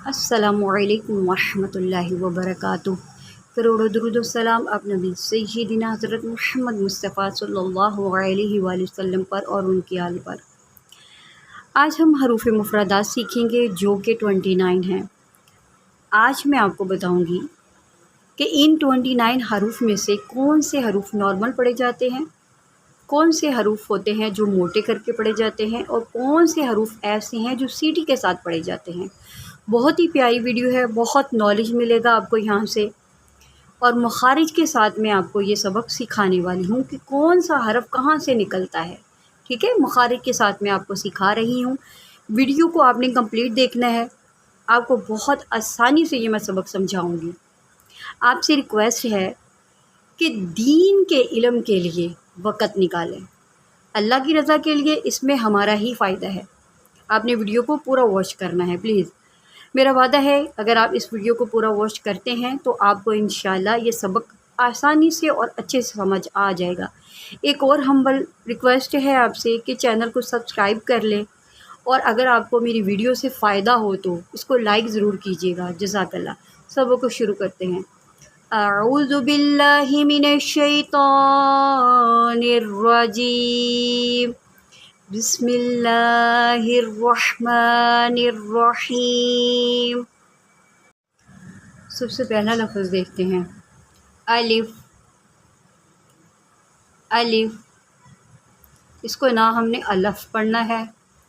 السلام علیکم ورحمۃ اللہ وبرکاتہ۔ کروڑوں درود و سلام آپ نبی سیدنا حضرت محمد مصطفیٰ صلی اللہ علیہ وآلہ وسلم پر اور ان کی آل پر۔ آج ہم حروف مفردات سیکھیں گے جو کہ 29 ہیں۔ آج میں آپ کو بتاؤں گی کہ ان 29 حروف میں سے کون سے حروف نارمل پڑھے جاتے ہیں، کون سے حروف ہوتے ہیں جو موٹے کر کے پڑھے جاتے ہیں، اور کون سے حروف ایسے ہیں جو سیٹی کے ساتھ پڑھے جاتے ہیں۔ بہت ہی پیاری ویڈیو ہے، بہت نالج ملے گا آپ کو یہاں سے، اور مخارج کے ساتھ میں آپ کو یہ سبق سکھانے والی ہوں کہ کون سا حرف کہاں سے نکلتا ہے۔ ٹھیک ہے، مخارج کے ساتھ میں آپ کو سکھا رہی ہوں۔ ویڈیو کو آپ نے کمپلیٹ دیکھنا ہے، آپ کو بہت آسانی سے یہ میں سبق سمجھاؤں گی۔ آپ سے ریکویسٹ ہے کہ دین کے علم کے لیے وقت نکالیں، اللہ کی رضا کے لیے، اس میں ہمارا ہی فائدہ ہے۔ آپ نے ویڈیو کو پورا واچ کرنا ہے پلیز۔ میرا وعدہ ہے اگر آپ اس ویڈیو کو پورا واچ کرتے ہیں تو آپ کو انشاءاللہ یہ سبق آسانی سے اور اچھے سے سمجھ آ جائے گا۔ ایک اور ہمبل ریکویسٹ ہے آپ سے کہ چینل کو سبسکرائب کر لیں، اور اگر آپ کو میری ویڈیو سے فائدہ ہو تو اس کو لائک ضرور کیجیے گا۔ جزاک اللہ۔ سبق کو شروع کرتے ہیں۔ اعوذ باللہ من الشیطان الرجیم، بسم اللہ الرحمن الرحیم۔ سب سے پہلا لفظ دیکھتے ہیں، الف۔ الف، اس کو نہ ہم نے الف پڑھنا ہے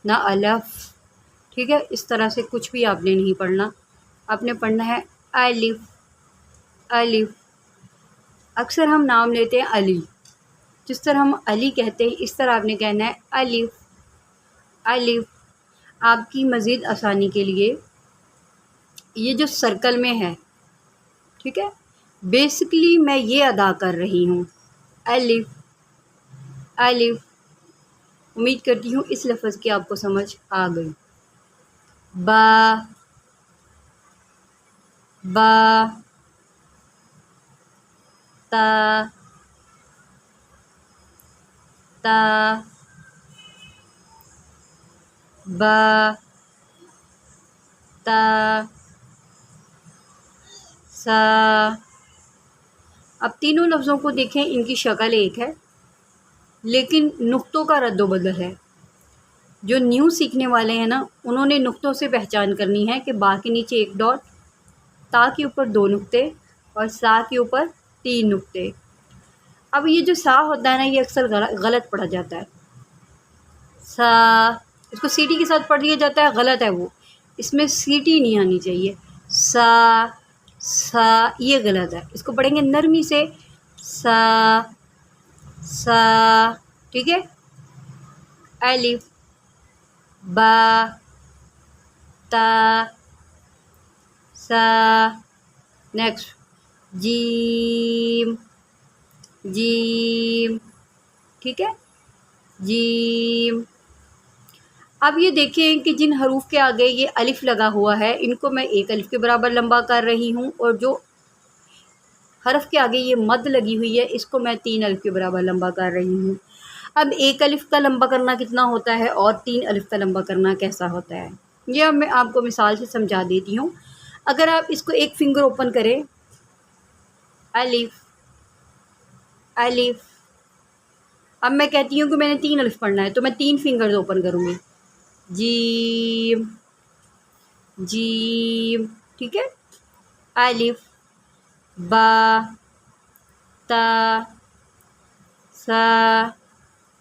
نہ الف، ٹھیک ہے، اس طرح سے کچھ بھی آپ نے نہیں پڑھنا، آپ نے پڑھنا ہے الف۔ الف، اکثر ہم نام لیتے ہیں علی، جس طرح ہم علی کہتے ہیں اس طرح آپ نے کہنا ہے الف۔ الف، آپ کی مزید آسانی کے لیے یہ جو سرکل میں ہے، ٹھیک ہے، بیسکلی میں یہ ادا کر رہی ہوں، الف۔ الف، امید کرتی ہوں اس لفظ کی آپ کو سمجھ آ گئی۔ با۔ با، تا۔ تا، با، تا، سا۔ اب تینوں لفظوں کو دیکھیں، ان کی شکل ایک ہے لیکن نقطوں کا رد و بدل ہے۔ جو نیو سیکھنے والے ہیں نا، انہوں نے نقطوں سے پہچان کرنی ہے کہ با کے نیچے ایک ڈاٹ، تا کے اوپر 2 نقطے اور سا کے اوپر 3 نقطے۔ اب یہ جو سا ہوتا ہے نا، یہ اکثر غلط پڑھا جاتا ہے۔ سا، اس کو سیٹی کے ساتھ پڑھ لیا جاتا ہے، غلط ہے وہ، اس میں سیٹی نہیں آنی چاہیے۔ سا، سا، یہ غلط ہے، اس کو پڑھیں گے نرمی سے، سا، سا، ٹھیک ہے۔ الف، با، تا، سا۔ نیکسٹ، جیم۔ جیم، ٹھیک ہے، جیم۔ اب یہ دیکھیں کہ جن حروف کے آگے یہ الف لگا ہوا ہے، ان کو میں 1 الف کے برابر لمبا کر رہی ہوں، اور جو حرف کے آگے یہ مد لگی ہوئی ہے اس کو میں 3 الف کے برابر لمبا کر رہی ہوں۔ اب 1 الف کا لمبا کرنا کتنا ہوتا ہے اور 3 الف کا لمبا کرنا کیسا ہوتا ہے، یہ اب میں آپ کو مثال سے سمجھا دیتی ہوں۔ اگر آپ اس کو 1 فنگر اوپن کریں، الف، الف، اب میں کہتی ہوں کہ میں نے 3 الف پڑھنا ہے تو میں 3 فنگرز اوپن کروں گی، جیم، جیم، ٹھیک ہے۔ الف، با، تا، سا،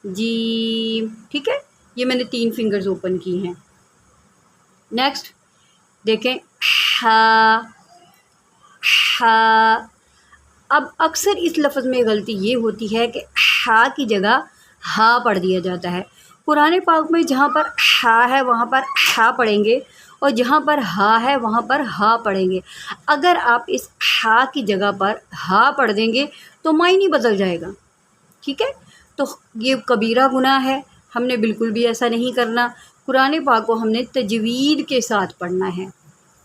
جیم، ٹھیک ہے، یہ میں نے 3 فنگرز اوپن کی ہیں۔ نیکسٹ دیکھیں، ہا۔ ہا، اب اکثر اس لفظ میں غلطی یہ ہوتی ہے کہ ہا کی جگہ ہا پڑھ دیا جاتا ہے۔ قرآن پاک میں جہاں پر ہا ہے وہاں پر ہا پڑھیں گے، اور جہاں پر ہا ہے وہاں پر ہا پڑھیں گے۔ اگر آپ اس ہا کی جگہ پر ہا پڑھ دیں گے تو معنی بدل جائے گا، ٹھیک ہے، تو یہ کبیرہ گناہ ہے، ہم نے بالکل بھی ایسا نہیں کرنا۔ قرآن پاک کو ہم نے تجوید کے ساتھ پڑھنا ہے،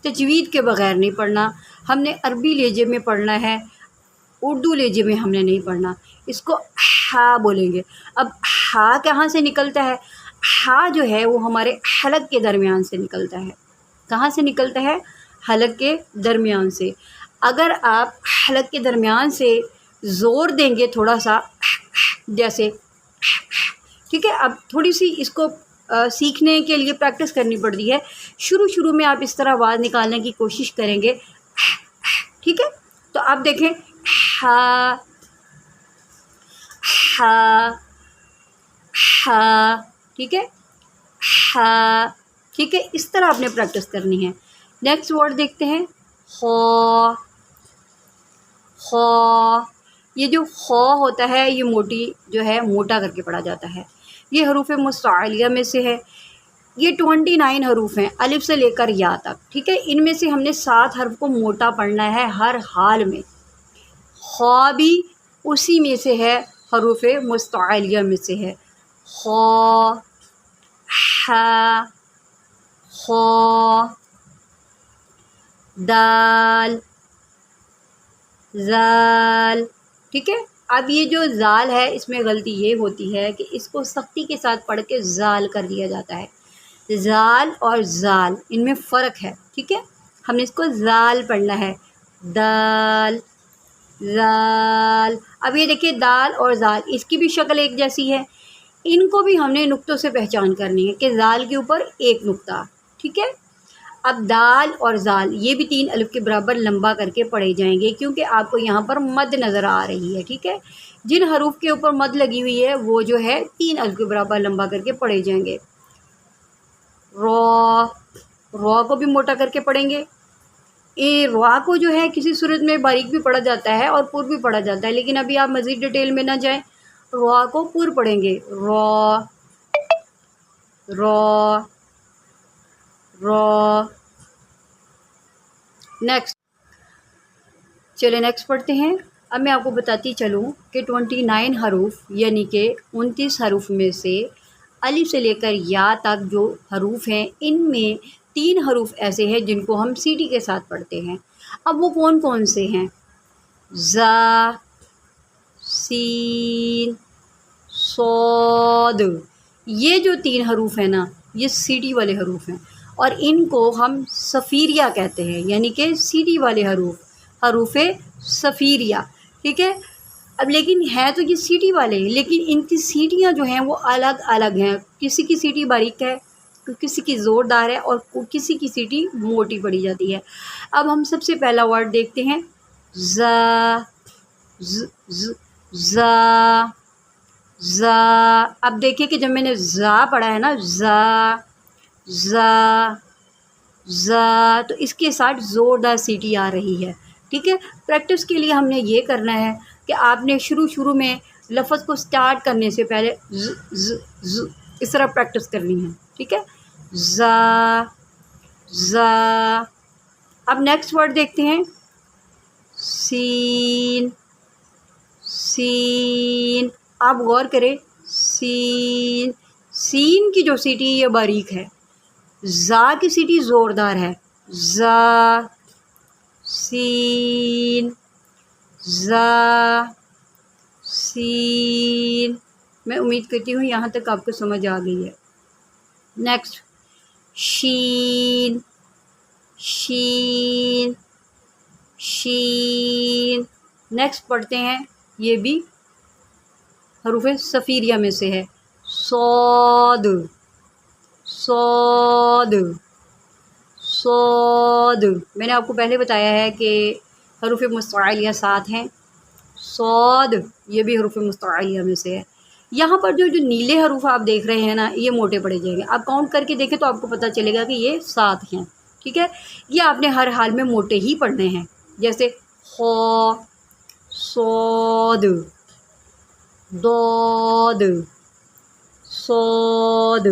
تجوید کے بغیر نہیں پڑھنا۔ ہم نے عربی لہجے میں پڑھنا ہے، اردو لہجے میں ہم نے نہیں پڑھنا، اس کو ہا بولیں گے۔ اب ہا کہاں سے نکلتا ہے؟ ہا جو ہے وہ ہمارے حلق کے درمیان سے نکلتا ہے، کہاں سے نکلتا ہے؟ حلق کے درمیان سے. اگر آپ حلق کے درمیان سے زور دیں گے تھوڑا سا جیسے، ٹھیک ہے. اب تھوڑی سی اس کو سیکھنے کے لیے پریکٹس کرنی پڑتی ہے. شروع میں آپ اس طرح آواز نکالنے کی کوشش کریں گے، ٹھیک ہے. تو آپ دیکھیں ہا ہا ہا، ٹھیک ہے، ہا، ٹھیک ہے. اس طرح آپ نے پریکٹس کرنی ہے. نیکسٹ ورڈ دیکھتے ہیں خو. خو، یہ جو خو ہوتا ہے یہ موٹی جو ہے موٹا کر کے پڑھا جاتا ہے. یہ حروف مستعلیہ میں سے ہے. یہ 29 حروف ہیں الف سے لے کر یا تک، ٹھیک ہے. ان میں سے ہم نے 7 حرف کو موٹا پڑھنا ہے ہر حال میں. خو بھی اسی میں سے ہے، حروف مستعلیہ میں سے ہے. خو، ہا، خو، دال، زال، ٹھیک ہے. اب یہ جو زال ہے اس میں غلطی یہ ہوتی ہے کہ اس کو سختی کے ساتھ پڑھ کے زال کر دیا جاتا ہے. زال اور زال ان میں فرق ہے، ٹھیک ہے. ہم نے اس کو زال پڑھنا ہے. دال، زال. اب یہ دیکھیے دال اور زال اس کی بھی شکل ایک جیسی ہے. ان کو بھی ہم نے نقطوں سے پہچان کرنی ہے کہ زال کے اوپر ایک نقطہ، ٹھیک ہے. اب دال اور زال یہ بھی 3 الف کے برابر لمبا کر کے پڑھے جائیں گے کیونکہ آپ کو یہاں پر مد نظر آ رہی ہے، ٹھیک ہے. جن حروف کے اوپر مد لگی ہوئی ہے وہ جو ہے 3 الف کے برابر لمبا کر کے پڑھے جائیں گے. رو، رو کو بھی موٹا کر کے پڑھیں گے. را کو جو ہے کسی صورت میں باریک بھی پڑھا جاتا ہے اور پر بھی پڑھا جاتا ہے، لیکن ابھی آپ مزید ڈیٹیل میں نہ جائیں. را کو پر پڑھیں گے. رو، رو، رو. نیکسٹ، چلے نیکسٹ پڑھتے ہیں. اب میں آپ کو بتاتی چلوں کہ 29 حروف یعنی کہ 29 حروف میں سے الف سے لے کر یا تک جو حروف ہیں ان میں 3 حروف ایسے ہیں جن کو ہم سیٹی کے ساتھ پڑھتے ہیں. اب وہ کون کون سے ہیں؟ زا، سین، صاد. یہ جو 3 حروف ہیں نا یہ سیٹی والے حروف ہیں اور ان کو ہم صفیریہ کہتے ہیں، یعنی کہ سیٹی والے حروف، حروف صفیریہ، ٹھیک ہے. اب لیکن ہے تو یہ سیٹی والے لیکن ان کی سیٹیاں جو ہیں وہ الگ الگ ہیں. کسی کی سیٹی باریک ہے، کسی کی زوردار ہے اور کسی کی سیٹی موٹی پڑی جاتی ہے. اب ہم سب سے پہلا ورڈ دیکھتے ہیں زا. زا، زا. اب دیکھیں کہ جب میں نے زا پڑھا ہے نا زا، زا، زا، تو اس کے ساتھ زوردار سیٹی آ رہی ہے، ٹھیک ہے. پریکٹس کے لیے ہم نے یہ کرنا ہے کہ آپ نے شروع میں لفظ کو سٹارٹ کرنے سے پہلے ز ز ز اس طرح پریکٹس کرنی ہے، ٹھیک ہے. زا، زا. اب نیکسٹ ورڈ دیکھتے ہیں سین. سین. آپ غور کریں سین. سین کی جو سیٹی یہ باریک ہے، زا کی سیٹی زوردار ہے. زا، سین، زا، سین. میں امید کرتی ہوں یہاں تک آپ کو سمجھ آ گئی ہے. نیکسٹ شین. شین، شین. نیکسٹ پڑھتے ہیں، یہ بھی حروف صفیریہ میں سے ہے. صاد، صاد، صاد. میں نے آپ کو پہلے بتایا ہے کہ حروف مستعلیہ 7 ہیں. صاد یہ بھی حروف مستعلیہ میں سے ہے. یہاں پر جو نیلے حروف آپ دیکھ رہے ہیں نا یہ موٹے پڑے جائیں گے. آپ کاؤنٹ کر کے دیکھیں تو آپ کو پتہ چلے گا کہ یہ 7 ہیں، ٹھیک ہے. یہ آپ نے ہر حال میں موٹے ہی پڑھنے ہیں، جیسے خو، صاد، ضاد، صاد،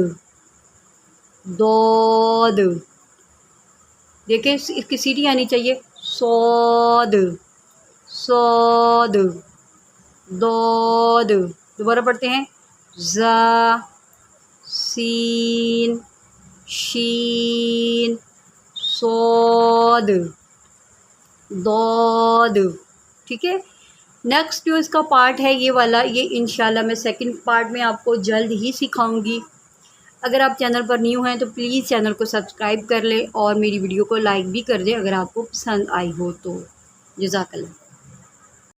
ضاد. دیکھیں اس کی سیٹی آنی چاہیے. صاد، صاد، ضاد. دوبارہ پڑھتے ہیں زا، سین، شین، صاد، ضاد، ٹھیک ہے. نیکسٹ جو اس کا پارٹ ہے یہ والا، یہ انشاءاللہ میں سیکنڈ پارٹ میں آپ کو جلد ہی سکھاؤں گی. اگر آپ چینل پر نیو ہیں تو پلیز چینل کو سبسکرائب کر لیں اور میری ویڈیو کو لائک بھی کر دیں اگر آپ کو پسند آئی ہو تو۔ جزاک اللہ۔